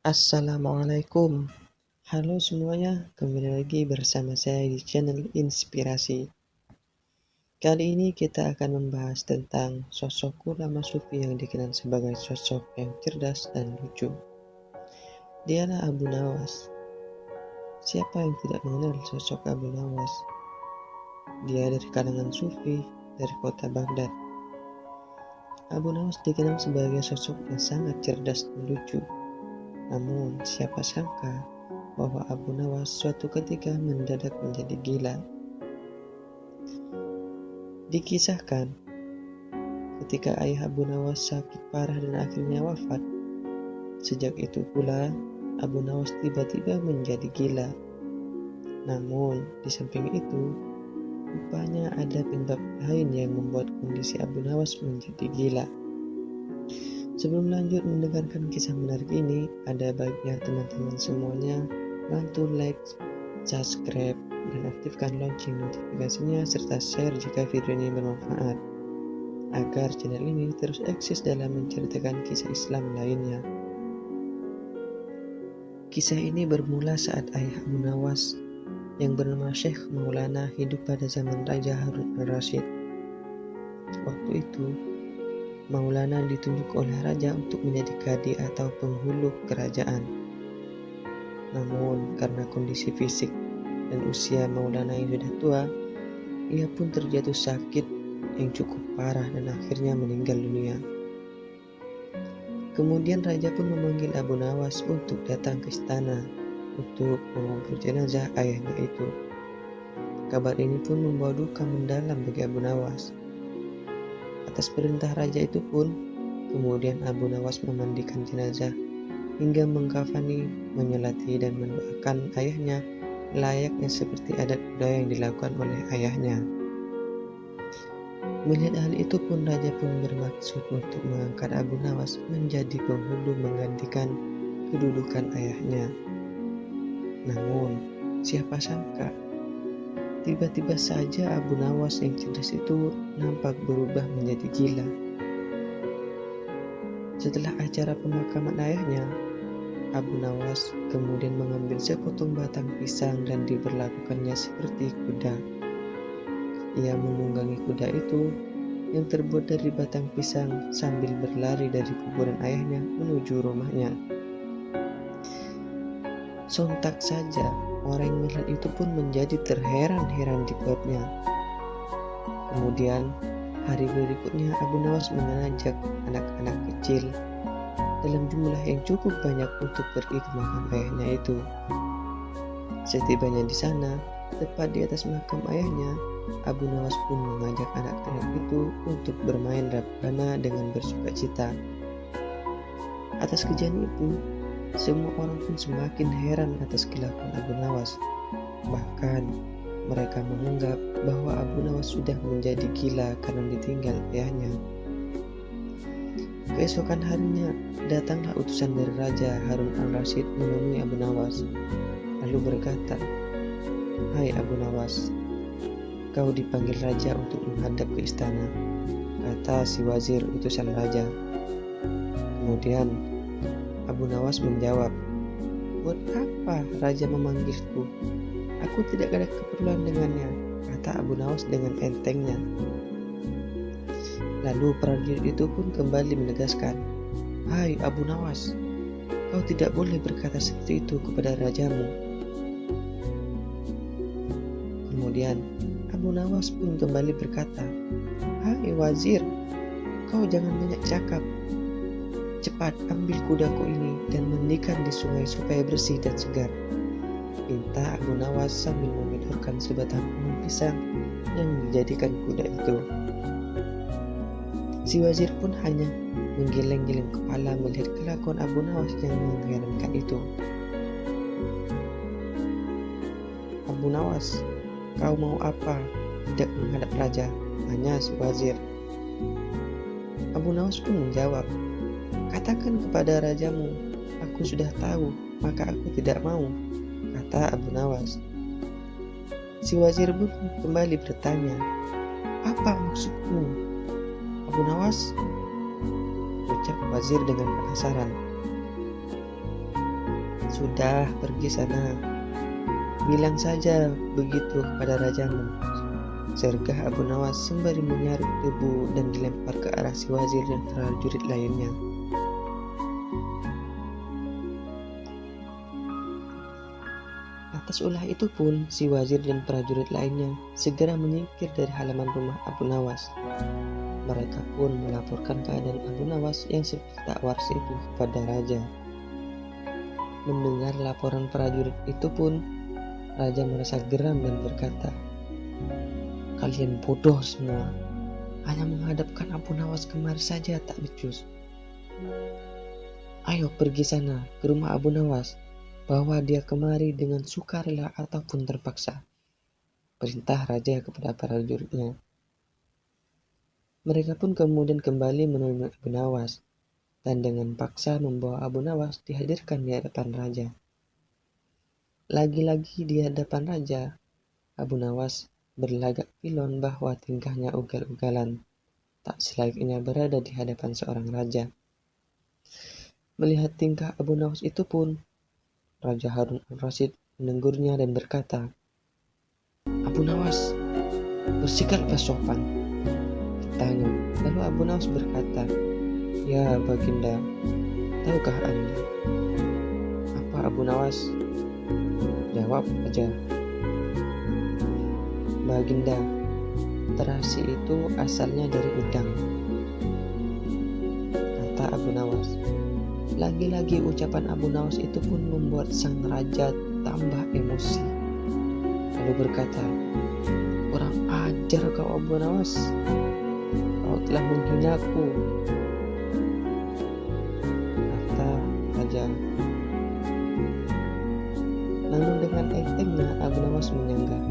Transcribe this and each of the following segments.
Assalamualaikum. Halo semuanya, kembali lagi bersama saya di channel Inspirasi. Kali ini kita akan membahas tentang sosok ulama sufi yang dikenal sebagai sosok yang cerdas dan lucu. Dialah Abu Nawas. Siapa yang tidak mengenal sosok Abu Nawas? Dia dari kalangan sufi dari kota Baghdad. Abu Nawas dikenal sebagai sosok yang sangat cerdas dan lucu. Namun, siapa sangka bahwa Abu Nawas suatu ketika mendadak menjadi gila. Dikisahkan, ketika ayah Abu Nawas sakit parah dan akhirnya wafat. Sejak itu pula, Abu Nawas tiba-tiba menjadi gila. Namun, di samping itu, rupanya ada penyebab lain yang membuat kondisi Abu Nawas menjadi gila. Sebelum lanjut mendengarkan kisah menarik ini, ada baiknya teman-teman semuanya bantu like, subscribe, dan aktifkan lonceng notifikasinya serta share jika video ini bermanfaat, agar channel ini terus eksis dalam menceritakan kisah Islam lainnya. Kisah ini bermula saat ayah Abu Nawas yang bernama Syekh Maulana hidup pada zaman Raja Harun al-Rasyid. Waktu itu, Maulana ditunjuk oleh raja untuk menjadi kadi atau penghulu kerajaan. Namun, karena kondisi fisik dan usia Maulana yang sudah tua, ia pun terjatuh sakit yang cukup parah dan akhirnya meninggal dunia. Kemudian raja pun memanggil Abu Nawas untuk datang ke istana untuk mengubur jenazah ayahnya itu. Kabar ini pun membawa duka mendalam bagi Abu Nawas. Atas perintah raja itu pun, kemudian Abu Nawas memandikan jenazah hingga mengkafani, menyolati dan mendoakan ayahnya layaknya seperti adat budaya yang dilakukan oleh ayahnya. Melihat hal itu pun raja pun bermaksud untuk mengangkat Abu Nawas menjadi penghulu menggantikan kedudukan ayahnya. Namun, siapa sangka tiba-tiba saja Abu Nawas yang cerdas itu nampak berubah menjadi gila. Setelah acara pemakaman ayahnya, Abu Nawas kemudian mengambil sepotong batang pisang dan diberlakukannya seperti kuda. Ia menunggangi kuda itu yang terbuat dari batang pisang sambil berlari dari kuburan ayahnya menuju rumahnya. Sontak saja, orang yang melihat itu pun menjadi terheran-heran di perutnya. Kemudian, hari berikutnya Abu Nawas mengajak anak-anak kecil dalam jumlah yang cukup banyak untuk pergi ke makam ayahnya itu. Setibanya di sana, tepat di atas makam ayahnya, Abu Nawas pun mengajak anak-anak itu untuk bermain rebana dengan bersukacita. Atas kejadian itu, semua orang pun semakin heran atas kelakuan Abu Nawas. Bahkan, mereka menganggap bahwa Abu Nawas sudah menjadi gila karena ditinggal ayahnya. Keesokan harinya, datanglah utusan dari Raja Harun al-Rasyid menemui Abu Nawas, lalu berkata, "Hai Abu Nawas, kau dipanggil raja untuk menghadap ke istana," kata si wazir utusan raja. Kemudian, Abu Nawas menjawab, "Buat apa raja memanggilku? Aku tidak ada keperluan dengannya," kata Abu Nawas dengan entengnya. Lalu prajurit itu pun kembali menegaskan, "Hai Abu Nawas, kau tidak boleh berkata seperti itu kepada rajamu." Kemudian Abu Nawas pun kembali berkata, "Hai wazir, kau jangan banyak cakap. Cepat ambil kudaku ini dan mandikan di sungai supaya bersih dan segar," pinta Abu Nawas sambil memedorkan sebatang pohon pisang yang dijadikan kuda itu. Si wazir pun hanya menggeleng-geleng kepala melihat kelakuan Abu Nawas yang mengherankan itu. "Abu Nawas, kau mau apa tidak menghadap raja?" tanya si wazir. Abu Nawas pun menjawab, "Katakan kepada rajamu, aku sudah tahu, maka aku tidak mau," kata Abu Nawas. Si wazir pun kembali bertanya, "Apa maksudmu, Abu Nawas?" ucap wazir dengan penasaran. Sudah, pergi sana. Bilang saja begitu kepada rajamu, sergah Abu Nawas sembari menyarut debu dan dilempar ke arah si wazir dan prajurit lainnya. Atas ulah itu pun, si wazir dan prajurit lainnya segera menyingkir dari halaman rumah Abu Nawas. Mereka pun melaporkan keadaan Abu Nawas yang seperti tak waras itu kepada raja. Mendengar laporan prajurit itu pun, raja merasa geram dan berkata, "Kalian bodoh semua, hanya menghadapkan Abu Nawas kemari saja tak becus. Ayo pergi sana ke rumah Abu Nawas, bawa dia kemari dengan sukarela ataupun terpaksa," perintah raja kepada prajuritnya. Mereka pun kemudian kembali menemui Abu Nawas, dan dengan paksa membawa Abu Nawas dihadirkan di hadapan raja. Lagi-lagi di hadapan raja, Abu Nawas berlagak pilon bahwa tingkahnya ugal-ugalan, tak selayaknya berada di hadapan seorang raja. Melihat tingkah Abu Nawas itu pun, Raja Harun al-Rasyid menegurnya dan berkata, "Abu Nawas, bersikaplah sopan," katanya. Lalu Abu Nawas berkata, "Ya Baginda, tahukah Anda?" "Apa Abu Nawas?" Jawab aja. "Baginda, terasi itu asalnya dari udang," kata Abu Nawas. Lagi-lagi ucapan Abu Nawas itu pun membuat sang raja tambah emosi. Lalu berkata, "Kurang ajar kau Abu Nawas, kau telah menghinaku," kata raja. Namun dengan entengnya Abu Nawas menyanggah,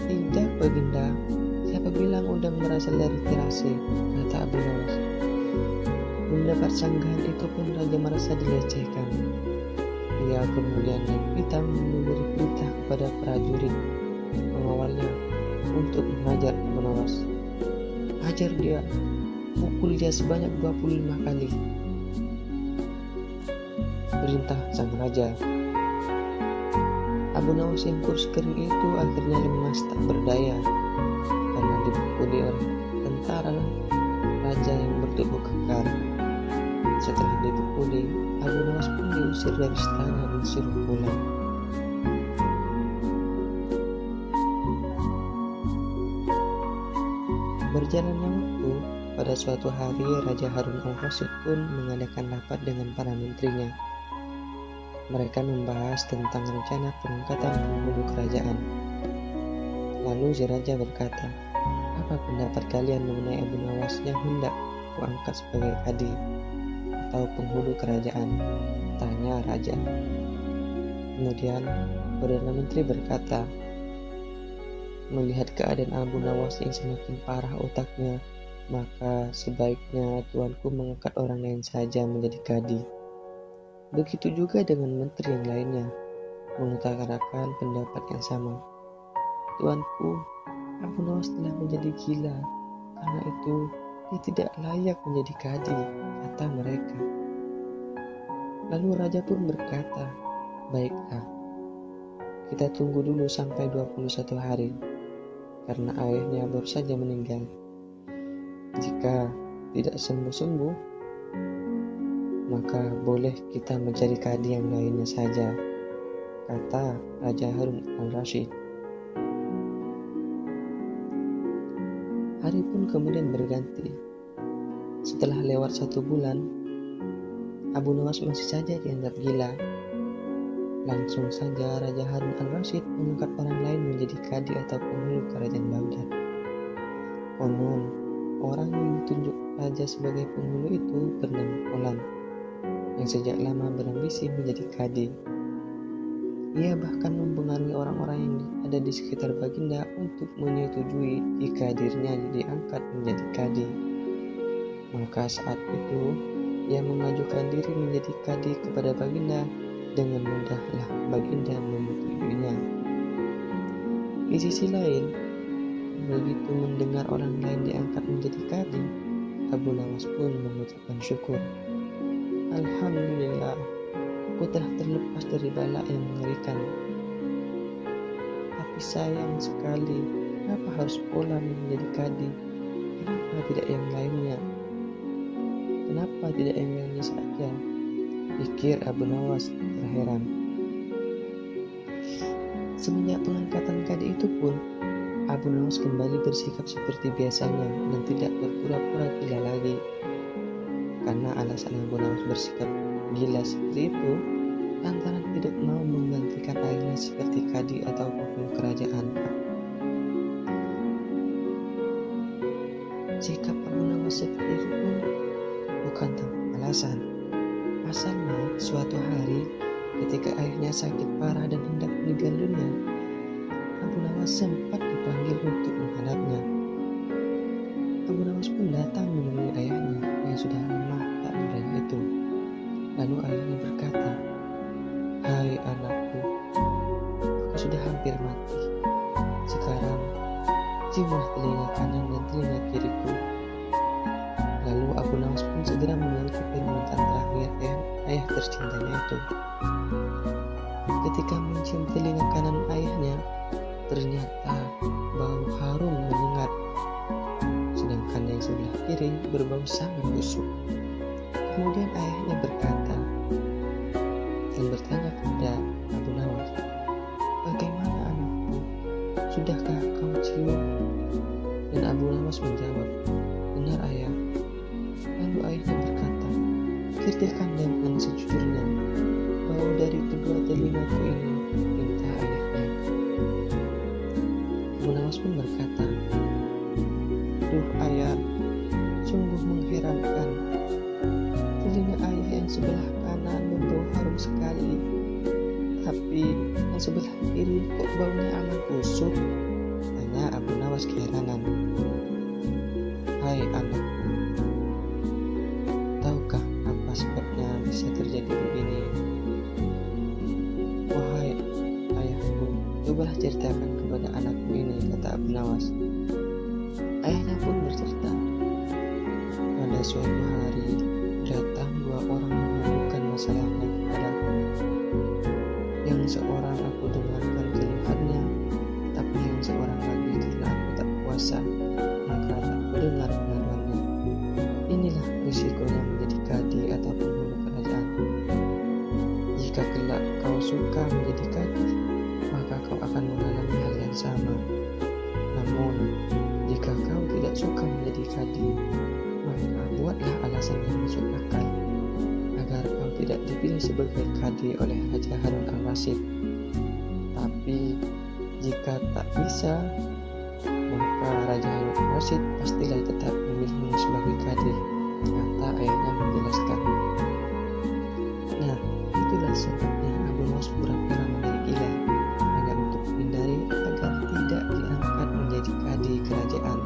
"Tidak Baginda, siapa bilang udang berasal dari terasi," kata Abu Nawas. Mendapat sanggahan itu pun raja merasa dilecehkan. Ia kemudian naik pitam memberi perintah kepada prajurit pengawalnya untuk menghajar Abu Nawas. "Hajar dia, pukul dia sebanyak 25 kali," perintah sang raja. Abu Nawas yang kurus kering itu akhirnya lemas tak berdaya karena dipukuli oleh tentara raja yang bertubuh kekar. Setelah dipukuli, Abu Nawas pun diusir dari istana dan disuruh pulang. Berjalannya waktu, pada suatu hari Raja Harun al-Rasyid pun mengadakan rapat dengan para menterinya. Mereka membahas tentang rencana pengangkatan penghulu kerajaan. Lalu si raja berkata, "Apa pendapat kalian mengenai Abu Nawas yang hendak kuangkat sebagai kadi atau penghulu kerajaan?" tanya raja. Kemudian Perdana Menteri berkata, "Melihat keadaan Abu Nawas yang semakin parah otaknya, maka sebaiknya tuanku mengangkat orang lain saja menjadi kadi." Begitu juga dengan menteri yang lainnya mengutarakan pendapat yang sama. "Tuanku, Abu Nawas telah menjadi gila, karena itu dia tidak layak menjadi kadi," kata mereka. Lalu raja pun berkata, "Baiklah, kita tunggu dulu sampai 21 hari, karena ayahnya baru saja meninggal. Jika tidak sembuh-sembuh, maka boleh kita mencari kadi yang lainnya saja," kata Raja Harun al-Rasyid. Hari pun kemudian berganti. Setelah lewat 1 bulan, Abu Nawas masih saja dianggap gila. Langsung saja Raja Harun al-Rasyid mengangkat orang lain menjadi kadi atau penghulu kerajaan Baghdad. Konon, orang yang ditunjuk raja sebagai penghulu itu bernama Kolan, yang sejak lama berambisi menjadi kadi. Ia bahkan mempengaruhi orang-orang yang ada di sekitar Baginda untuk menyetujui jika dirinya diangkat menjadi kadi. Maka saat itu, ia mengajukan diri menjadi kadi kepada Baginda. Dengan mudahlah Baginda menyetujuinya. Di sisi lain, begitu mendengar orang lain diangkat menjadi kadi, Abu Nawas pun mengucapkan syukur. "Alhamdulillah, aku aku telah terlepas dari bala yang mengerikan. Tapi sayang sekali, kenapa harus Polan yang menjadi kadi? Kenapa tidak yang lainnya? Kenapa tidak yang lainnya saja? Pikir Abu Nawas terheran. Semenjak pengangkatan kadi itu pun, Abu Nawas kembali bersikap seperti biasanya dan tidak berpura-pura gila lagi. Karena alasan Abu Nawas bersikap gila seperti itu, lantaran tidak mau menggantikan ayahnya seperti kadi atau hukum kerajaan. Sikap Abu Nawas seperti itu pun bukan tanpa alasan. Pasalnya, suatu hari ketika ayahnya sakit parah dan hendak meninggal dunia, Abu Nawas sempat dipanggil untuk menghadapnya. Abu Nawas pun datang menemui ayahnya yang sudah lama tak berdaya itu. Lalu ayahnya berkata, "Hai anakku, aku sudah hampir mati. Sekarang, ciumlah telinga kanan dan telinga kiriku." Lalu Abu Nawas pun segera menuruti permintaan terakhir ayah tercintanya itu. Ketika mencium telinga kanan ayahnya, ternyata bau harum menyengat, sedangkan yang sebelah kiri berbau sangat busuk. Kemudian ayahnya berkata dan bertanya kepada Abu Nawas, "Bagaimana anakku? Sudahkah kau cium?" Dan Abu Nawas menjawab, "Benar ayah." Lalu ayahnya berkata, "Ceritakan dengan sejujurnya, bau dari kedua telingaku ini," perintah ayahnya. Abu Nawas pun berkata, "Duh ayah, sungguh mengherankan. Telinga ayah yang sebelah kanan berbau harum sekali, tapi yang sebelah kiri kok baunya amat busuk?" Tanya Abu Nawas keheranan. "Hai anakku, tahukah apa sebabnya bisa terjadi begini?" "Wahai ayahku, cobalah ceritakan kepada anakku ini," kata Abu Nawas. Ayahnya pun bercerita. "Pada suatu hari datang dua orang mengadukan masalahnya kepadaku. Yang seorang aku dengarkan keluhannya, tapi yang seorang lagi karena aku tak puasa, maka tak kudengar pengaduannya. Inilah risikonya menjadi kadi atau penghulu kerajaan. Jika kelak kau suka menjadi kadi, maka kau akan mengalami hal yang sama. Namun, jika kau tidak suka menjadi kadi, maka buatlah alasan yang masuk akal agar kau tidak dipilih sebagai kadi oleh Raja Harun al-Rasyid. Tapi jika tak bisa, maka Raja Harun al-Rasyid pastilah tetap memilihmu sebagai kadi," kata ayahnya menjelaskan. Nah, itulah sebabnya Abu Nawas pura-pura menjadi gila, hanya untuk menghindari agar tidak diangkat menjadi kadi kerajaan,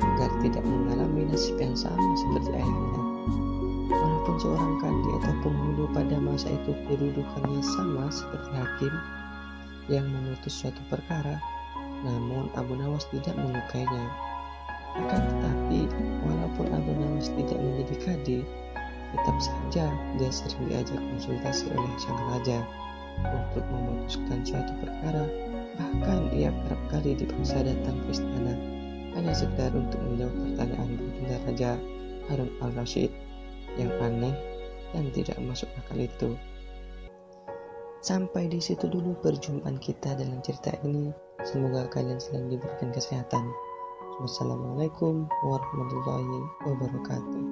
agar tidak mengalami nasib yang sama seperti ayahnya. Walaupun seorang kadi atau penghulu pada masa itu kedudukannya sama seperti hakim yang memutus suatu perkara, namun Abu Nawas tidak menyukainya. Akan tetapi, walaupun Abu Nawas tidak menjadi kadi, tetap saja dia sering diajak konsultasi oleh sang raja untuk memutuskan suatu perkara. Bahkan ia kerap kali dipaksa datang ke istana hanya sekedar untuk menjawab pertanyaan baginda Raja Harun al-Rasyid yang aneh dan tidak masuk akal itu. Sampai di situ dulu perjumpaan kita dalam cerita ini. Semoga kalian selalu diberikan kesehatan. Wassalamualaikum warahmatullahi wabarakatuh.